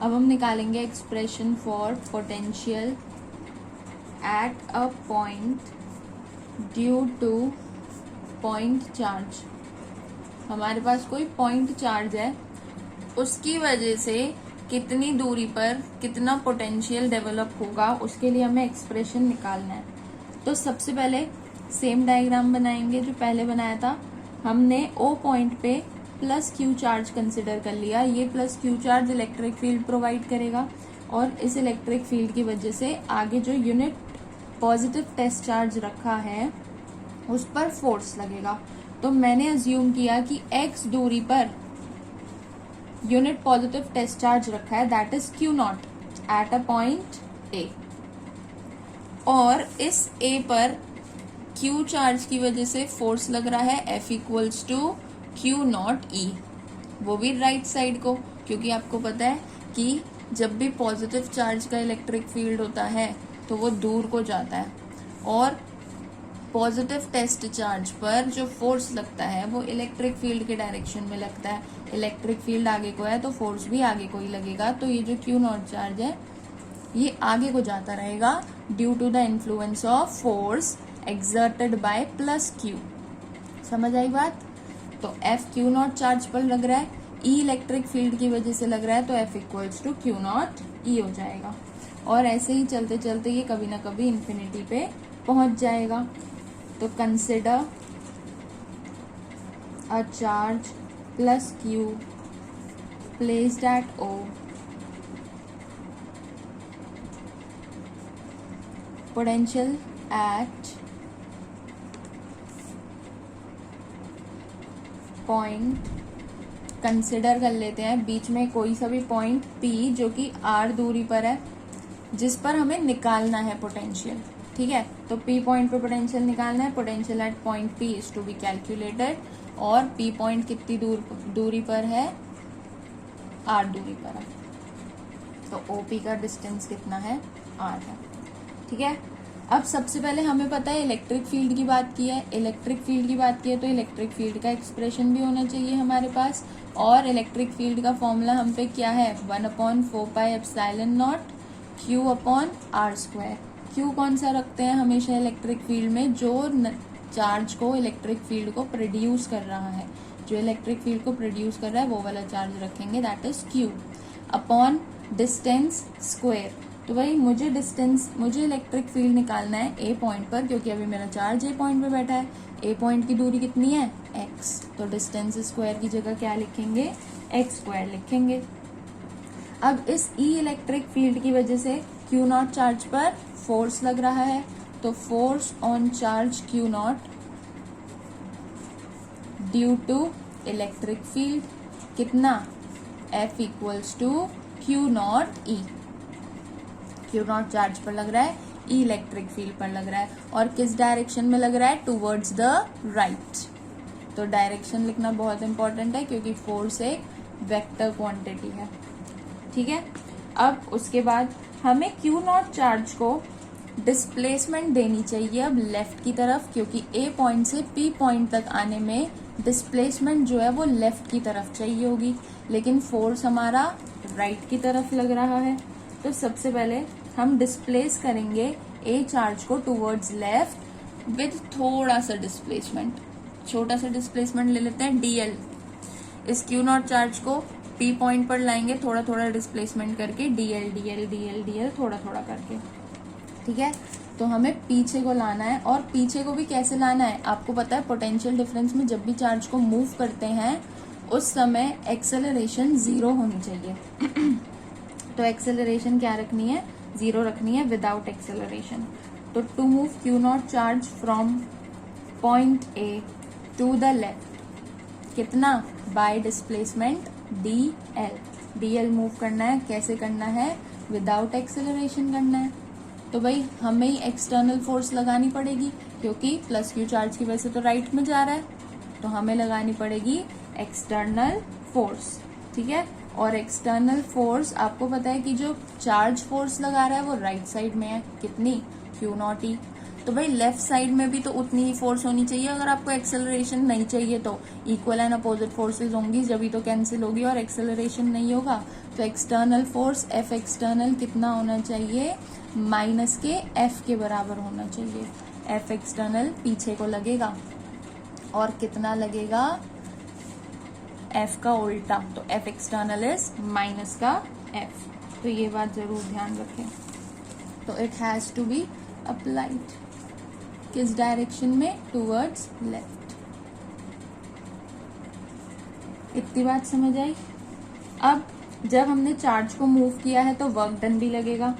अब हम निकालेंगे expression for potential at a point due two point charge. हमारे पास कोई पॉइंट चार्ज है, उसकी वजह से कितनी दूरी पर कितना पोटेंशियल डेवलप होगा, उसके लिए हमें एक्सप्रेशन निकालना है। तो सबसे पहले सेम डायग्राम बनाएंगे जो पहले बनाया था। हमने ओ पॉइंट पे प्लस क्यू चार्ज कंसिडर कर लिया। ये plus Q charge electric field provide करेगा और इस इलेक्ट्रिक फील्ड की वजह से आगे जो यूनिट पॉजिटिव टेस्ट चार्ज रखा है उस पर फोर्स लगेगा। तो मैंने अज्यूम किया कि x दूरी per unit positive test charge रखा है, that is Q not at a point A, और इस a पर q चार्ज की वजह से फोर्स लग रहा है F equals to Q naught E, वो भी राइट साइड को, क्योंकि आपको पता है कि जब भी पॉजिटिव चार्ज का इलेक्ट्रिक फील्ड होता है तो वो दूर को जाता है, और पॉजिटिव टेस्ट चार्ज पर जो फोर्स लगता है वो इलेक्ट्रिक फील्ड के डायरेक्शन में लगता है। इलेक्ट्रिक फील्ड आगे को है तो फोर्स भी आगे को ही लगेगा। तो ये जो क्यू नॉट चार्ज है ये आगे को जाता रहेगा due to the influence of force exerted by plus Q. समझ आई बात? तो F क्यू नॉट चार्ज पर लग रहा है, E इलेक्ट्रिक फील्ड की वजह से लग रहा है, तो F equals to Q naught E हो जाएगा। और ऐसे ही चलते चलते ये कभी ना कभी इन्फिनिटी पे पहुंच जाएगा। तो consider a charge plus Q placed at O potential at point consider कर लेते हैं, बीच में कोई सा भी पॉइंट P जो कि R दूरी पर है, जिस पर हमें निकालना है पोटेंशियल। ठीक है, तो P पॉइंट पे पोटेंशियल निकालना है। Potential at point P is to be calculated, और P पॉइंट कितनी दूरी पर है? R दूरी पर है, तो OP का डिस्टेंस कितना है? R है। ठीक है, अब सबसे पहले हमें पता है इलेक्ट्रिक फील्ड की बात की है। इलेक्ट्रिक फील्ड की बात की है तो इलेक्ट्रिक फील्ड का एक्सप्रेशन भी होना चाहिए हमारे पास, और इलेक्ट्रिक फील्ड का फॉर्मूला हम पे क्या है? 1/4πε0 Q/r²। Q कौन सा रखते हैं हमेशा इलेक्ट्रिक फील्ड में? जो चार्ज को इलेक्ट्रिक फील्ड को प्रोड्यूस कर रहा है, जो इलेक्ट्रिक फील्ड को प्रोड्यूस कर रहा है वो वाला चार्ज रखेंगे, that is Q upon distance square. तो भाई मुझे इलेक्ट्रिक फील्ड निकालना है ए पॉइंट पर, क्योंकि अभी मेरा चार्ज ए पॉइंट पे बैठा है। ए पॉइंट की दूरी कितनी है? x, तो डिस्टेंस स्क्वायर की जगह क्या लिखेंगे? x स्क्वायर लिखेंगे। अब इस ई इलेक्ट्रिक फील्ड की वजह से क्यू नॉट चार्ज पर फोर्स लग रहा है, तो force on charge Q naught due to electric field कितना? F equals to Q naught E. Q naught charge पर लग रहा है, ई इलेक्ट्रिक फील्ड पर लग रहा है, और किस डायरेक्शन में लग रहा है? Towards the right. तो डायरेक्शन लिखना बहुत इंपॉर्टेंट है, क्योंकि फोर्स एक वेक्टर क्वांटिटी है। ठीक है, अब उसके बाद हमें क्यू नॉट चार्ज को डिस्प्लेसमेंट देनी चाहिए अब लेफ्ट की तरफ, क्योंकि ए पॉइंट से पी पॉइंट तक आने में डिस्प्लेसमेंट जो है वो लेफ्ट की तरफ चाहिए होगी, लेकिन फोर्स हमारा राइट की तरफ लग रहा है। तो सबसे पहले हम डिस्प्लेस करेंगे ए चार्ज को टूवर्ड्स लेफ्ट विद थोड़ा सा डिस्प्लेसमेंट, छोटा सा डिस्प्लेसमेंट ले लेते हैं dl। इस क्यू नॉट चार्ज को पी पॉइंट पर लाएंगे थोड़ा थोड़ा डिस्प्लेसमेंट करके, dl dl dl dl थोड़ा थोड़ा करके। ठीक है, तो हमें पीछे को लाना है, और पीछे को भी कैसे लाना है आपको पता है। पोटेंशियल डिफरेंस में जब भी चार्ज को मूव करते हैं उस समय एक्सेलरेशन 0 होनी चाहिए। तो एक्सेलरेशन क्या रखनी है? 0 रखनी है विदाउट एक्सेलरेशन। तो to move Q naught charge from point A to the left कितना? By displacement dl। dl move करना है, कैसे करना है? विदाउट एक्सेलरेशन करना है। तो भाई हमें ही एक्सटर्नल फोर्स लगानी पड़ेगी, क्योंकि प्लस क्यू चार्ज की वजह से तो राइट में जा रहा है, तो हमें लगानी पड़ेगी एक्सटर्नल फोर्स। ठीक है, और एक्सटर्नल फोर्स आपको पता है कि जो चार्ज फोर्स लगा रहा है वो राइट साइड में है, कितनी? क्यू नॉट ई। तो भाई लेफ्ट साइड में भी तो उतनी ही फोर्स होनी चाहिए। अगर आपको एक्सेलरेशन नहीं चाहिए तो इक्वल एंड अपोजिट फोर्सेज होंगी, जब ही तो कैंसिल होगी और एक्सेलरेशन नहीं होगा। तो एक्सटर्नल फोर्स एफ एक्सटर्नल कितना होना चाहिए, माइनस के एफ के बराबर होना चाहिए। एफ एक्सटर्नल पीछे को लगेगा और कितना लगेगा, एफ का उल्टा, तो एफ एक्सटर्नल इज माइनस का एफ। तो ये बात जरूर ध्यान रखें। तो it has to be applied किस डायरेक्शन में, टूवर्ड्स लेफ्ट। इतनी बात समझ आई। अब जब हमने चार्ज को मूव किया है तो वर्क डन भी लगेगा,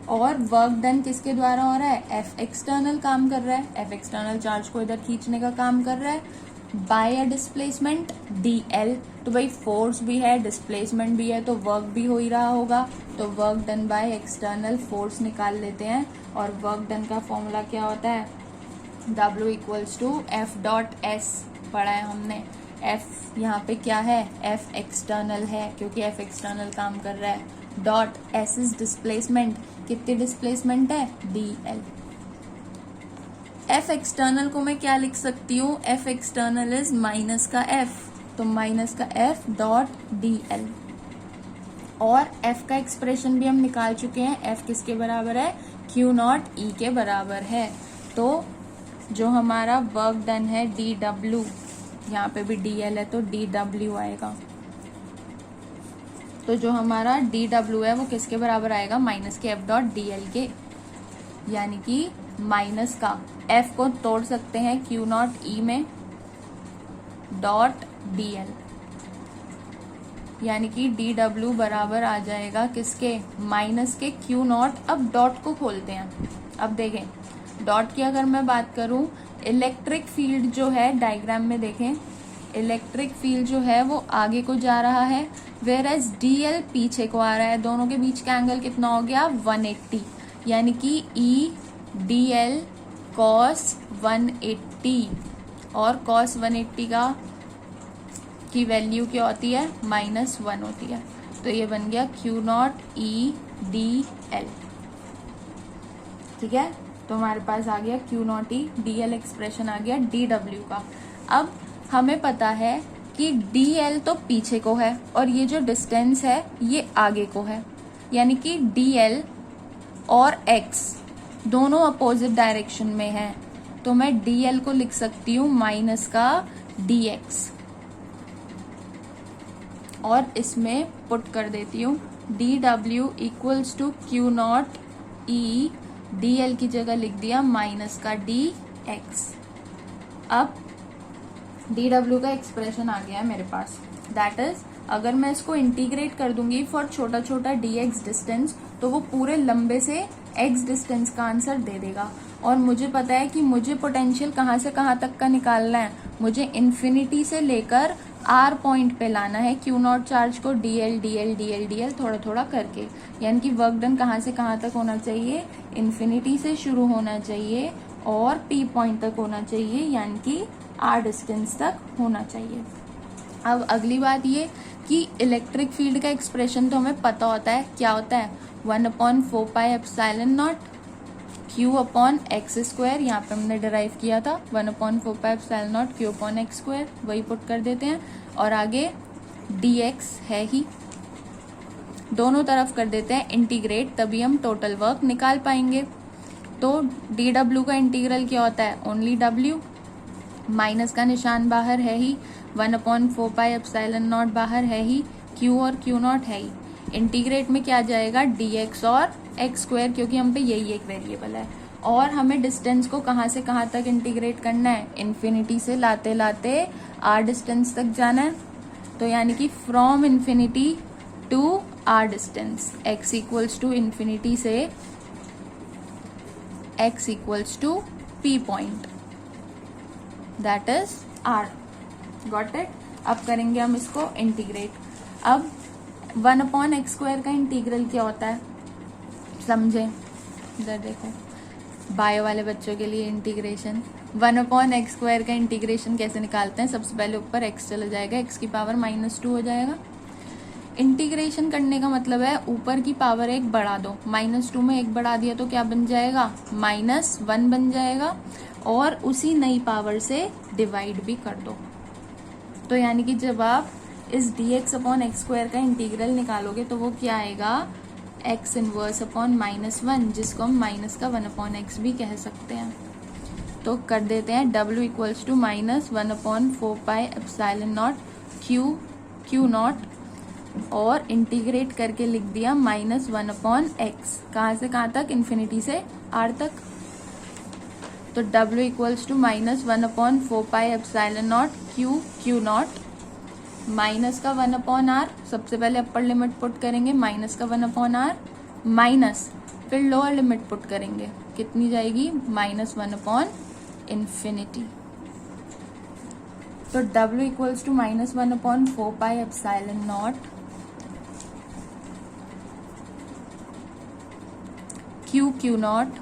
और वर्क डन किसके द्वारा हो रहा है, एफ एक्सटर्नल काम कर रहा है। एफ एक्सटर्नल चार्ज को इधर खींचने का काम कर रहा है by a displacement d l. तो भाई फोर्स भी है, डिस्प्लेसमेंट भी है, तो वर्क भी हो ही रहा होगा। तो work done by external force निकाल लेते हैं, और वर्क डन का फॉर्मूला क्या होता है, W equals to F dot S पढ़ा है हमने। एफ यहाँ पे क्या है, एफ एक्सटर्नल है क्योंकि एफ एक्सटर्नल काम कर रहा है, डॉट एस इज डिस्प्लेसमेंट, कितनी डिस्प्लेसमेंट है, डी एल। एफ एक्सटर्नल को मैं क्या लिख सकती हूँ, एफ एक्सटर्नल इज माइनस का एफ, तो माइनस का एफ डॉट डी एल। और एफ का एक्सप्रेशन भी हम निकाल चुके हैं, एफ किसके बराबर है, क्यू नॉट ई के बराबर है। तो जो हमारा वर्क डन है डी डब्ल्यू, यहाँ पे भी डी एल है तो डी डब्ल्यू आएगा। तो जो हमारा डी डब्ल्यू है वो किसके बराबर आएगा, माइनस के एफ डॉट डी एल के, यानी कि माइनस का एफ को तोड़ सकते हैं क्यू नॉट ई में, डॉट डी एल, यानी कि डी डब्ल्यू बराबर आ जाएगा किसके, माइनस के क्यू नॉट। अब डॉट को खोलते हैं। अब देखें डॉट की अगर मैं बात करूं, इलेक्ट्रिक फील्ड जो है डायग्राम में देखें, इलेक्ट्रिक फील्ड जो है वो आगे को जा रहा है, वेयर एज डी एल पीछे को आ रहा है। दोनों के बीच का एंगल कितना हो गया, 180, यानी कि ई डी एल कॉस 180, और कॉस 180 की वैल्यू क्या होती है, -1 होती है। तो ये बन गया Q naught E D L. ठीक है, तो हमारे पास आ गया Q naught E D L, expression आ गया डी डब्ल्यू का। अब हमें पता है कि डी एल तो पीछे को है और ये जो डिस्टेंस है ये आगे को है, यानी कि डी एल और एक्स दोनों अपोजिट डायरेक्शन में है। तो मैं डी एल को लिख सकती हूँ माइनस का डी एक्स, और इसमें पुट कर देती हूँ d W equals to Q naught E, D l की जगह लिख दिया माइनस का डी एक्स। अब डी डब्ल्यू का एक्सप्रेशन आ गया है मेरे पास, दैट इज अगर मैं इसको इंटीग्रेट कर दूंगी फॉर छोटा छोटा डी एक्स डिस्टेंस, तो वो पूरे लंबे से एक्स डिस्टेंस का आंसर दे देगा। और मुझे पता है कि मुझे पोटेंशियल कहाँ से कहाँ तक का निकालना है, मुझे इन्फिनिटी से लेकर आर पॉइंट पे लाना है क्यू नॉट चार्ज को, D L D L D L D L थोड़ा थोड़ा करके, यानी कि वर्क डन कहाँ से कहाँ तक होना चाहिए, इन्फिनिटी से शुरू होना चाहिए और पी पॉइंट तक होना चाहिए, यानी कि आर डिस्टेंस तक होना चाहिए। अब अगली बात ये कि इलेक्ट्रिक फील्ड का एक्सप्रेशन तो हमें पता होता है, क्या होता है, 1/4 पाई epsilon naught Q upon x square, यहाँ पे हमने डिराइव किया था 1/4 पाई epsilon naught Q upon x square, वही पुट कर देते हैं, और आगे dx है ही, दोनों तरफ कर देते हैं इंटीग्रेट, तभी हम टोटल वर्क निकाल पाएंगे। तो dw का इंटीग्रल क्या होता है, ओनली w, माइनस का निशान बाहर है ही, 1/4 पाई एप्सिलॉन नॉट बाहर है ही, q और q नॉट है ही, इंटीग्रेट में क्या जाएगा dx और एक्स स्क्वायर, क्योंकि हम पे यही एक वेरिएबल है। और हमें डिस्टेंस को कहाँ से कहाँ तक इंटीग्रेट करना है, इन्फिनिटी से लाते लाते आर डिस्टेंस तक जाना है। तो यानी कि from infinity to r distance, x equals to infinity से x equals to p point, that is r। Got it. अब करेंगे हम इसको इंटीग्रेट। अब 1/x² का इंटीग्रल क्या होता है, समझे, इधर देखो, बायो वाले बच्चों के लिए इंटीग्रेशन, 1/x² का इंटीग्रेशन कैसे निकालते हैं, सबसे पहले ऊपर x चला जाएगा, x की पावर -2 हो जाएगा। इंटीग्रेशन करने का मतलब है ऊपर की पावर 1 बढ़ा दो, -2 में 1 बढ़ा दिया तो क्या बन जाएगा, -1 बन जाएगा, और उसी नई पावर से डिवाइड भी कर दो। तो यानी कि जब आप इस dx अपॉन एक्स स्क्वायर का इंटीग्रल निकालोगे तो वो क्या आएगा, x इनवर्स अपॉन -1, जिसको हम माइनस का 1 अपॉन एक्स भी कह सकते हैं। तो कर देते हैं w equals to -1 upon 4 pi epsilon naught Q naught, और इंटीग्रेट करके लिख दिया -1 अपॉन एक्स। कहाँ से कहाँ तक, इन्फिनिटी से r तक। तो w equals to -1 upon 4 pi epsilon naught Q naught, minus का 1 अपॉन आर, सबसे पहले अपर लिमिट पुट करेंगे, माइनस का 1 अपॉन आर माइनस, फिर लोअर लिमिट पुट करेंगे, कितनी जाएगी, -1 अपॉन इन्फिनिटी। तो w equals to -1 upon 4 pi epsilon naught Q naught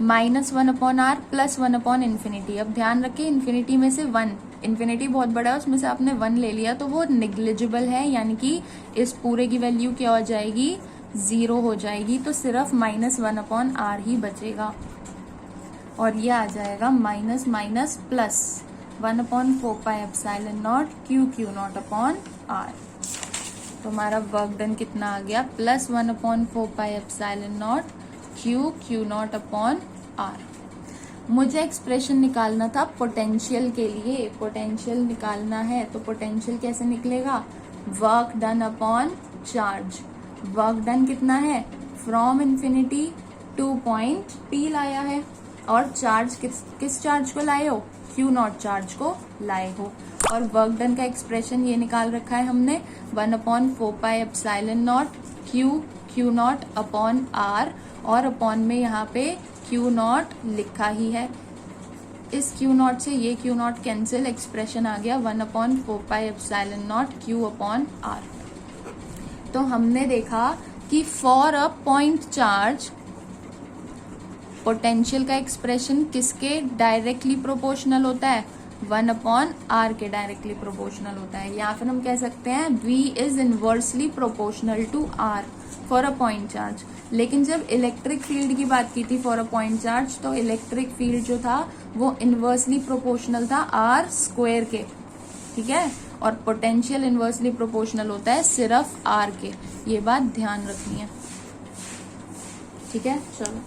-1 upon r plus 1 upon infinity. अब ध्यान रखिए इन्फिनिटी में से 1, इन्फिनिटी बहुत बड़ा है, उसमें से आपने 1 ले लिया तो वो निग्लिजिबल है, यानी कि इस पूरे की वैल्यू क्या हो जाएगी, 0 हो जाएगी। तो सिर्फ -1 अपॉन आर ही बचेगा, और ये आ जाएगा minus minus plus 1 upon 4 pi epsilon naught Q naught upon r. तो हमारा वर्क डन कितना आ गया, +1 upon 4 pi epsilon naught Q naught upon r. मुझे एक्सप्रेशन निकालना था पोटेंशियल के लिए, पोटेंशियल निकालना है तो पोटेंशियल कैसे निकलेगा, work done upon charge. Work done कितना है, from infinity two point P लाया है, और चार्ज किस चार्ज को लाए हो, क्यू नॉट चार्ज को लाए हो। और वर्क डन का एक्सप्रेशन ये निकाल रखा है हमने, 1 upon 4 pi epsilon naught Q naught upon r, और अपॉन में यहाँ पे क्यू नॉट लिखा ही है। इस क्यू नॉट से ये क्यू नॉट कैंसिल, एक्सप्रेशन आ गया 1 upon 4 pi epsilon naught Q upon r. तो हमने देखा कि for a point charge potential का एक्सप्रेशन किसके डायरेक्टली प्रोपोर्शनल होता है, 1 अपॉन आर के डायरेक्टली प्रोपोर्शनल होता है, या फिर हम कह सकते हैं V is inversely proportional to R for a point charge. लेकिन जब इलेक्ट्रिक फील्ड की बात की थी फॉर अ पॉइंट चार्ज, तो इलेक्ट्रिक फील्ड जो था वो इनवर्सली प्रोपोर्शनल था R स्क्वायर के, ठीक है, और पोटेंशियल इनवर्सली प्रोपोर्शनल होता है सिर्फ R के। ये बात ध्यान रखनी है, ठीक है। चलो।